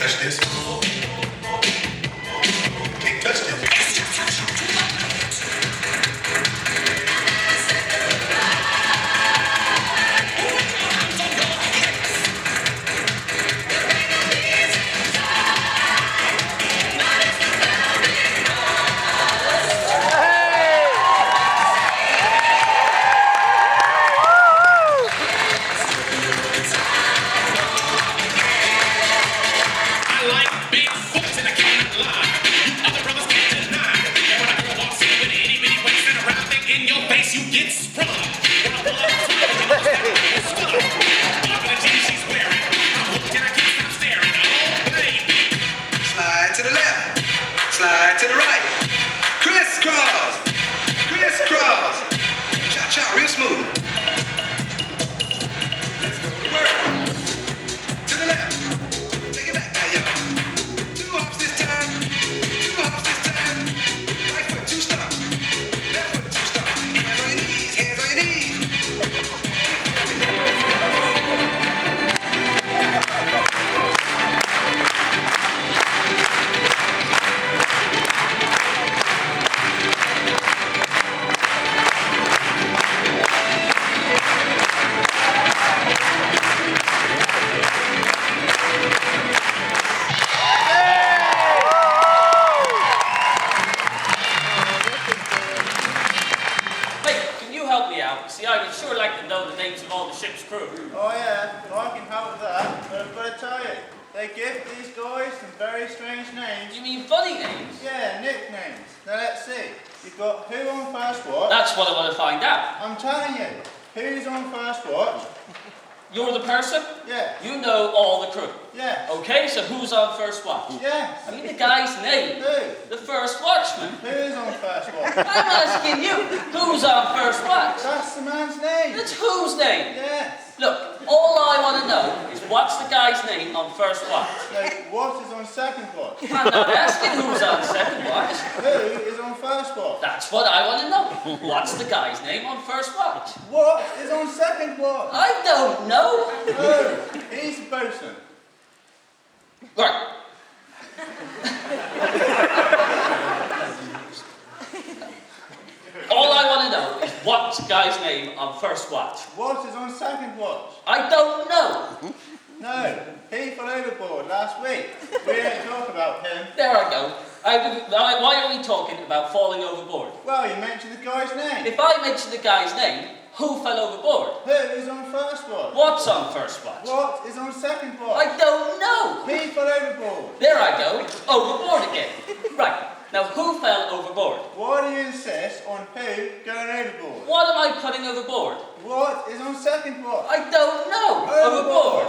touch this. Can't touch this. Slide to the right. Crisscross. Crisscross. Cha-cha, real smooth. Work. To the left. Take it back now, y'all. 2 hops this time. 2 hops this time. Right foot, 2 stomp. Left foot, 2 stomp. Hands on your knees. Hands on your knees. See, I would sure like to know the names of all the ship's crew. Oh yeah, well, I can help with that, but I've got to tell you, they give these guys some very strange names. You mean funny names? Yeah, nicknames. Now let's see, you've got who on first watch? That's what I want to find out. I'm telling you, who's on first watch? You're the person? Yeah. You know all the crew? Yeah. Okay, so who's on first watch? Yes. I mean the guy's name. Who? The first watchman. Who's on first watch? I'm asking you, who's on first watch? That's the man's name. That's whose name? Yes. Look, all I want to know is what's the guy's name on first watch? So what is on second watch? I'm not asking who's on second watch. Who is on first watch? That's what I want to know. What's the guy's name on first watch? What is on second watch? I don't know. Who? He's the bosun. Right. All I want to know is what's the guy's name on first watch? What is on second watch? I don't know. No, he fell overboard last week. We didn't talk about him. There I go. Why are we talking about falling overboard? Well, you mentioned the guy's name. If I mention the guy's name, who fell overboard? Who is on first watch? What's on first watch? What is on second watch? I don't know. He fell overboard. There I go. Overboard again. Right. Now, who fell overboard? Why do you insist on who going overboard? What am I putting overboard? What is on second watch? I don't know. Overboard.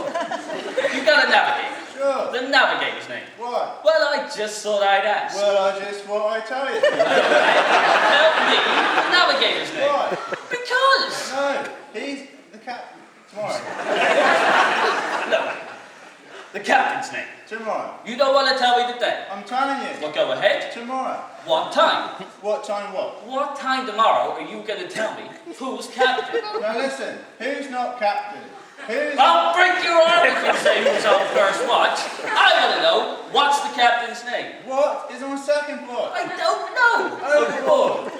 You got a navigator. Sure. The navigator's name. Why? Well, I just thought I'd ask. Well, I just what I tell you. Tell me the navigator's name. Why? Because. No, he's the captain. Tomorrow. No. The captain's name. Tomorrow. You don't want to tell me the day. I'm telling you. Well, go ahead. Tomorrow. What time? What time what? What time tomorrow are you going to tell me who's captain? Now listen, who's not captain? Who's I'll break your arm if you say who's on first watch. I want to know what's the captain's name. What is on second watch? I don't know. Overboard.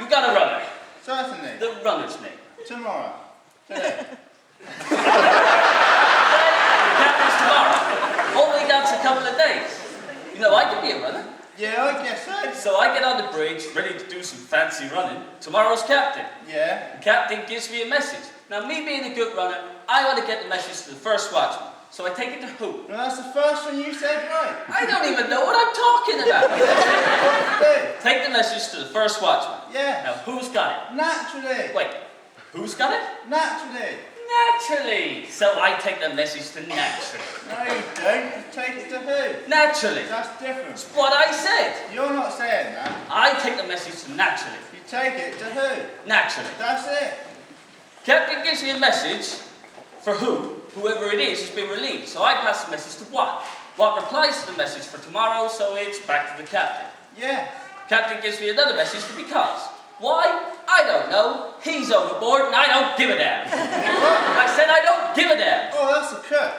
You got a runner. Certainly. The runner's name. Tomorrow. Today. Captain's tomorrow. Only that's a couple of days. You know, I can be a runner. Yeah, I guess so. So I get on the bridge, ready to do some fancy running. Tomorrow's captain. Yeah. The captain gives me a message. Now, me being a good runner, I want to get the message to the first watchman. So I take it to who? Well, that's the first one you said right. I don't even know what I'm talking about. What to do? Take the message to the first watchman. Yeah. Now, who's got it? Naturally. Wait, who's got it? Naturally. Naturally. So I take the message to naturally. No, you don't. You take it to who? Naturally. That's different. That's what I said. You're not saying that. I take the message to naturally. You take it to who? Naturally. That's it. Captain gives me a message for whoever it is has been relieved. So I pass the message to Watt. Watt replies to the message for tomorrow, so it's back to the captain. Yeah. Captain gives me another message for because. Why? I don't know. He's overboard and I don't give a damn. What? I said I don't give a damn. Oh, that's a cook.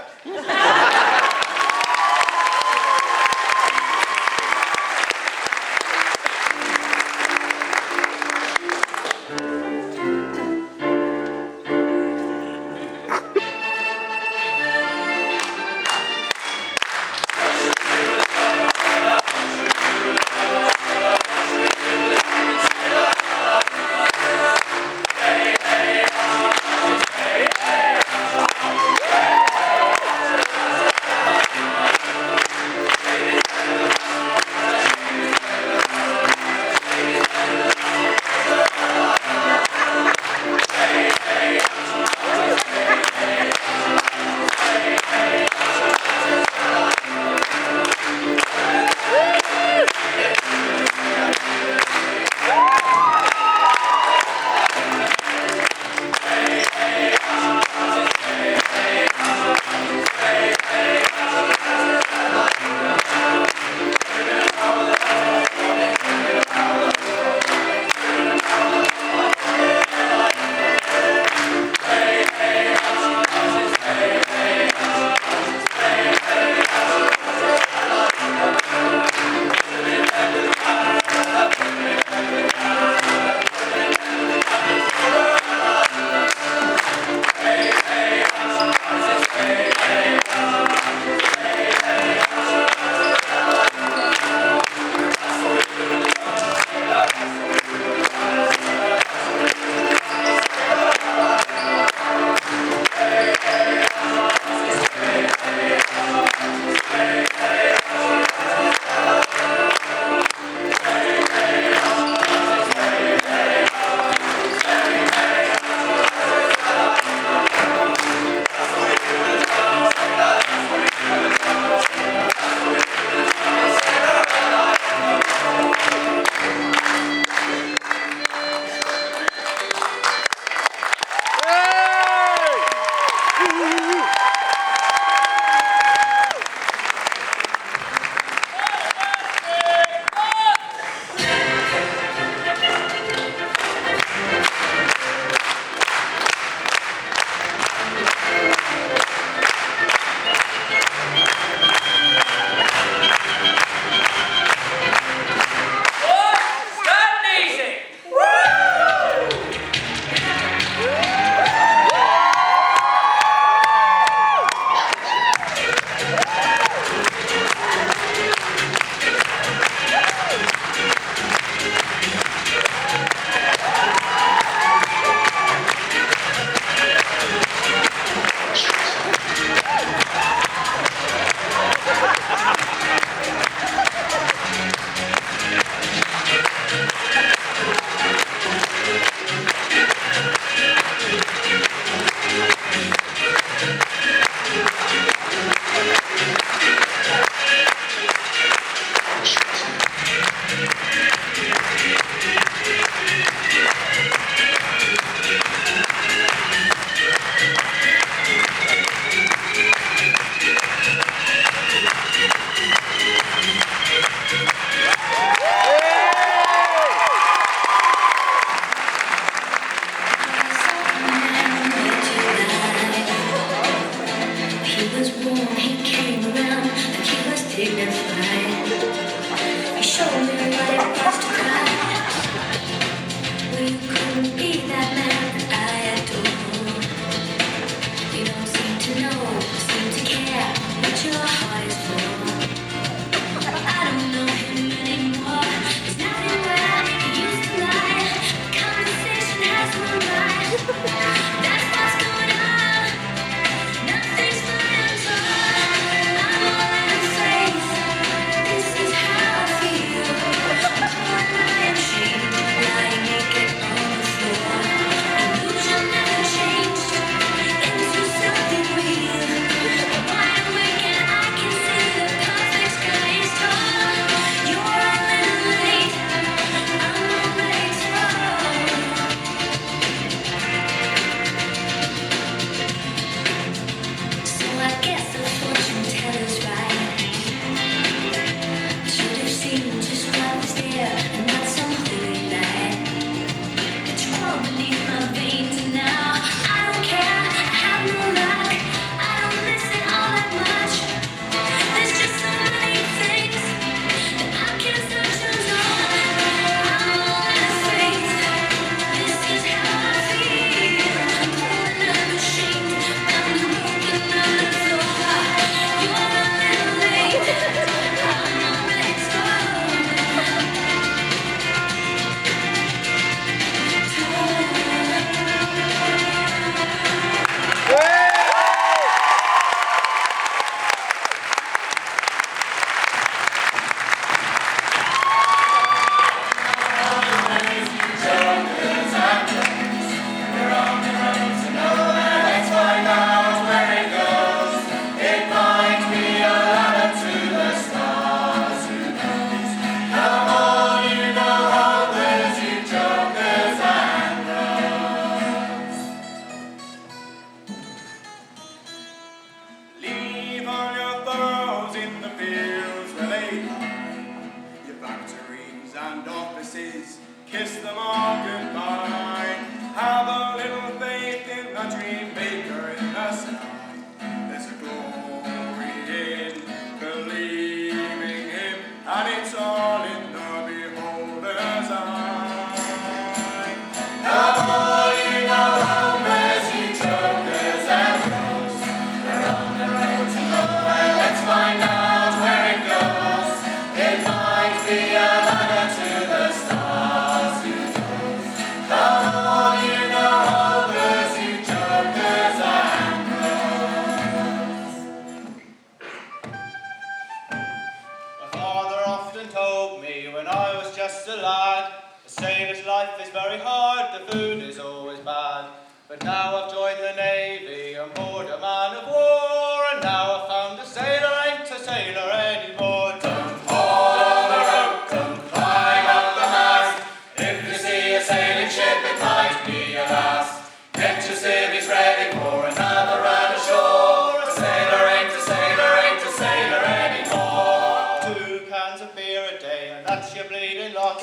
faces, kiss them all goodbye. Have a little faith in the dream maker in the sky. There's a glory in believing him, and it's all in the beholder's eye. Come on, you know home as you jokers and ghosts. We're on the road to nowhere, let's find out where it goes. It might be a ladder to the stars, who knows? Come on, you know home as you jokers and My father often told me when I was just a lad, a sailor's life is very hard, the food is always bad. But now I've joined the Navy on board a man of war, and now I've found a sailor ain't a sailor anymore. Don't haul on the rope, don't climb up the mast. If you see a sailing ship, it might be a lass. Get your civvies ready for another run ashore. A sailor ain't a sailor, ain't a sailor anymore. 2 cans of beer a day, and that's your bleeding lot.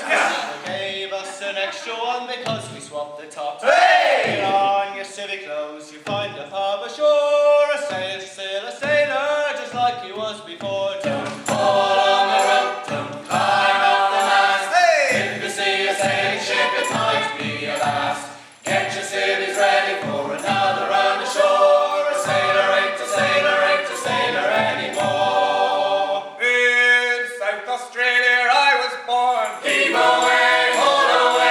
They gave us an extra one because we swapped the tops. Put on your civic clothes, you find a pub ashore. A sailor's still a sailor, just like he was before. Don't fall on the rope, don't climb up the mast. If you see a sailing ship, it might be a lass. Get your civvies ready for another run ashore. A sailor ain't a sailor, ain't a sailor anymore. In South Australia I was born. Heave away, hold away.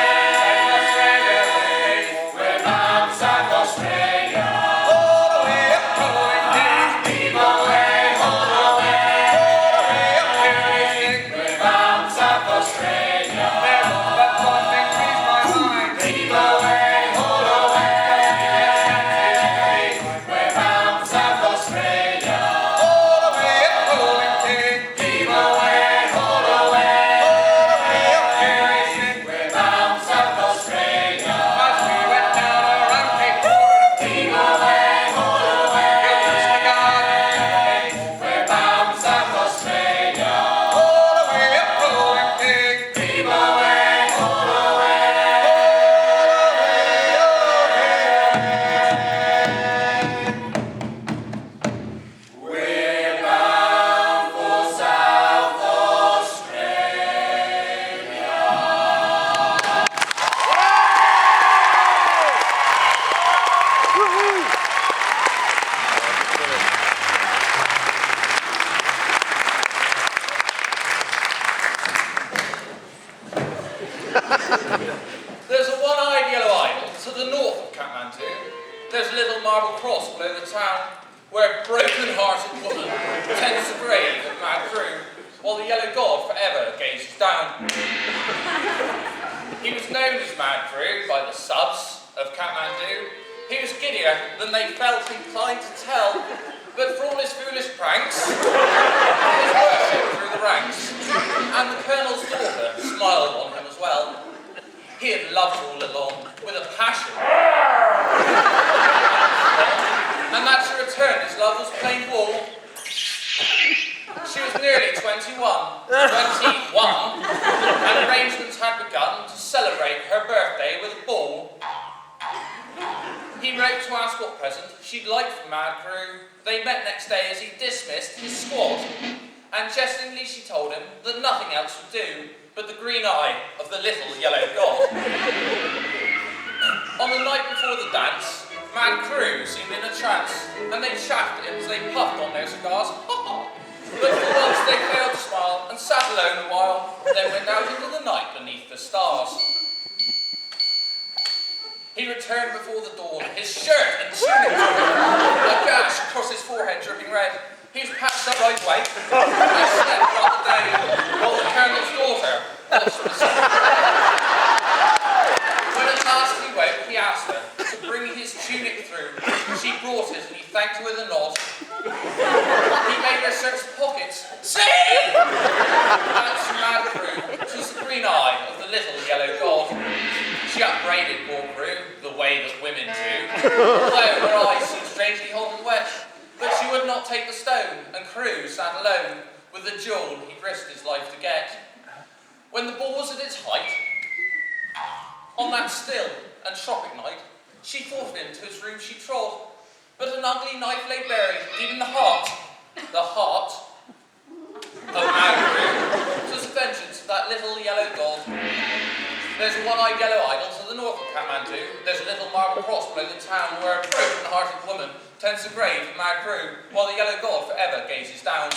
We're bound South Australia. All the way up going down. Heave away, hold away. All the way up here. We're bound South Australia. There's but one thing frees my mind. Heave away, hold away. We're bound South Australia. All the way up going down. Heave away, hold away. All the way up here. We're bound South Australia. As we went down around Cape Horn, Heave away, hold away. it was the guy. We're bound South Australia. All the way up going down. Heave away, hold away. We're bound for South Australia. There's a one-eyed yellow idol to the north of Kathmandu. There's a little marble cross below the town where a broken-hearted woman tends the grave of mad crew while the yellow god forever gazes down. He was known as Mad Crew by the subs of Kathmandu. He was giddier than they felt inclined to tell, but for all his foolish pranks, he was worshipped through the ranks, and the colonel's daughter smiled on him as well. He had loved her all along with a passion. And that to return his love was plain wool. She was nearly 21, and arrangements had begun to celebrate her birthday with a ball. He wrote to ask what present she'd like from Mad Crew. They met next day as he dismissed his squad, and jestingly she told him that nothing else would do but the green eye of the little yellow god. On the night before the dance, Mad Crew seemed in a trance, and they chaffed at him as they puffed on their cigars. But for once they failed to smile and sat alone a while, then went out into the night beneath the stars. He returned before the dawn, his shirt and tunic torn, a gash across his forehead dripping red. He was patched up right away, and slept throughout the day, while the colonel's daughter watched the sun. When at last he woke, he asked her to bring his tunic through. She brought it, and he thanked her with a nod. He made her search the pockets. See! That's Mad Crew. 'Twas the green eye of the little yellow god. She upbraided poor Crew the way that women do, although her eyes seemed strangely hot and wet. But she would not take the stone, and Crew sat alone with the jewel he'd risked his life to get. When the ball was at its height, On that still and tropic night, she thought of him to his room she trod, but an ugly knife lay buried deep in the heart of Magdalene. 'Twas the vengeance of that little yellow god. There's a one-eyed yellow idol to the north of Kathmandu. There's a little marble cross below the town where a broken-hearted woman tends the grave of mad crew, while the yellow god forever gazes down.